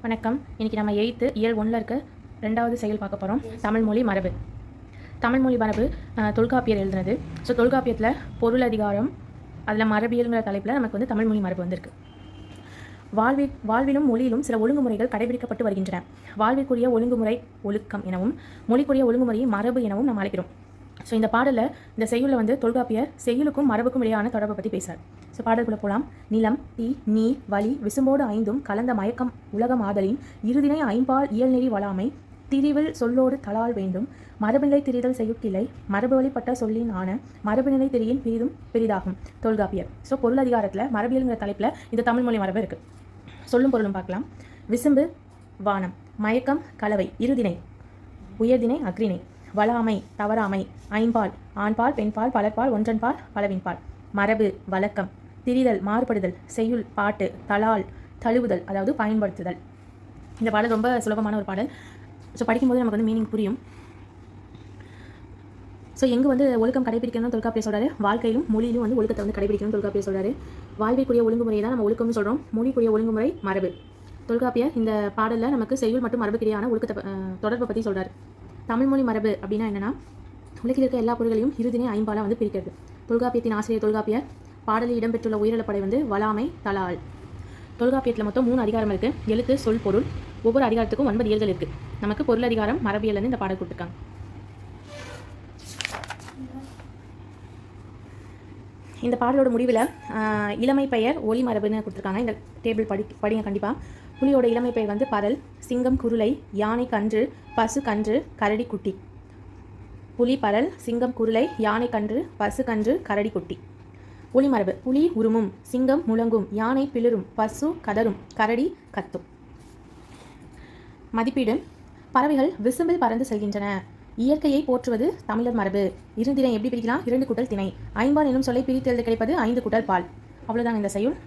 வணக்கம். இன்றைக்கி நம்ம 8th இயல் 1ல் இருக்க 2வது செயல் பார்க்க போகிறோம். தமிழ்மொழி மரபு. தமிழ்மொழி மரபு தொல்காப்பியர் எழுதுனது. ஸோ தொல்காப்பியத்தில் பொருள் அதிகாரம் அதில் மரபியல்ங்கிற தலைப்பில் நமக்கு வந்து தமிழ்மொழி மரபு வந்திருக்கு. வாழ்விலும் மொழியிலும் சில ஒழுங்குமுறைகள் கடைபிடிக்கப்பட்டு வருகின்றன. வாழ்விற்குரிய ஒழுங்குமுறை ஒழுக்கம் எனவும் மொழிக்குரிய ஒழுங்குமுறையை மரபு எனவும் நம்ம அழைக்கிறோம். ஸோ இந்த பாடலில் இந்த செய்யுளில் வந்து தொல்காப்பியர் செய்யுளுக்கும் மரபுக்கும் இடையான தொடர்பை பற்றி பேசுகிறார். ஸோ பாடலுக்குள்ளே போகலாம். நிலம், தீ, நீர், வழி, விசும்போடு ஐந்தும் கலந்த மயக்கம் உலகம் ஆதலின் இருதினை ஐம்பால் இயல்நெறி வளாமை திரிவில் சொல்லோடு தலால் வேண்டும் மரபுநிலை திரிதல் செய்யுட்கிளை மரபு வழிப்பட்ட சொல்லின் ஆன மரபுநிலை திரியின் பிரிதும் பெரிதாகும். தொல்காப்பியர். ஸோ பொருள் அதிகாரத்தில் மரபியல்ங்கிற தலைப்பில் இந்த தமிழ்மொழி மரபு இருக்குது. சொல்லும் பொருளும் பார்க்கலாம். விசும்பு வானம், மயக்கம் கலவை, இருதினை உயர்தினை அக்ரிணை, வளாமை தவறாமை, ஐம்பால் ஆண்பால் பெண்பால் பலர்பால் ஒன்றன்பால் பலவின்பால், மரபு வழக்கம், திரிதல் மாறுபடுதல், செய்யுள் பாட்டு, தலால் தழுவுதல் அதாவது பயன்படுத்துதல். இந்த பாடல் ரொம்ப சுலபமான ஒரு பாடல். ஸோ படிக்கும்போது நமக்கு வந்து மீனிங் புரியும். ஸோ எங்கே வந்து ஒழுக்கம் கடைபிடிக்கணும்னு தொல்காப்பியர் சொல்கிறாரு. வாழ்க்கையிலும் மொழியிலும் வந்து ஒழுக்கத்தை வந்து கடைபிடிக்கணும்னு தொல்காப்பியர் சொல்கிறாரு. வாழ்விற்குரிய ஒழுங்குமுறையை தான் நம்ம ஒழுக்கம்னு சொல்கிறோம். மொழிக்குரிய ஒழுங்குமுறை மரபு. தொல்காப்பியர் இந்த பாடலில் நமக்கு செய்யுள் மற்றும் மரபுக்கிடையான ஒழுக்கத்தை தொடர்பை பற்றி சொல்கிறார். தமிழ்மொழி மரபு அப்படின்னா என்னென்னா, உலகில் இருக்க எல்லா பொருள்களையும் இருதினை ஐம்பாலாக வந்து பிரிக்கிறது. தொல்காப்பியத்தின் ஆசிரியர் தொல்காப்பியர். பாடலில் இடம்பெற்றுள்ள உயிரிழப்படை வந்து வளாமை தலால். தொல்காப்பியத்தில் மொத்தம் 3 அதிகாரம் இருக்குது. எழுத்து, சொல், பொருள். ஒவ்வொரு அதிகாரத்துக்கும் 9 இயல்கள் இருக்குது. நமக்கு பொருள் அதிகாரம் மரபியல்னு இந்த பாடல் கொடுத்துருக்காங்க. இந்த பாடலோட முடிவில் இளமை பெயர் ஒளி மரபுன்னு கொடுத்துருக்காங்க. இந்த டேபிள் படிங்க கண்டிப்பாக. புலியோட இளமை பெயர் வந்து பரல், சிங்கம் குருளை, யானை கன்று, பசு கன்று, கரடி குட்டி. புலி பரல், சிங்கம் குருளை, யானை கன்று, பசு கன்று, கரடி குட்டி. ஒளி மரபு. புலி உருமும், சிங்கம் முழங்கும், யானை பிளிரும், பசு கதரும், கரடி கத்தும். மதிப்பீடு. பறவைகள் விசும்பில் பறந்து செல்கின்றன. இயற்கையை போற்றுவது தமிழர் மரபு. இருதினை எப்படி பிரிக்கலாம்? 2 கூட்டல் திணை. ஐம்பால் என்னும் சொல்லை பிரித்தெழுத கிடைப்பது 5 கூட்டல் பால். அவ்வளோதாங்க இந்த செய்யுள்.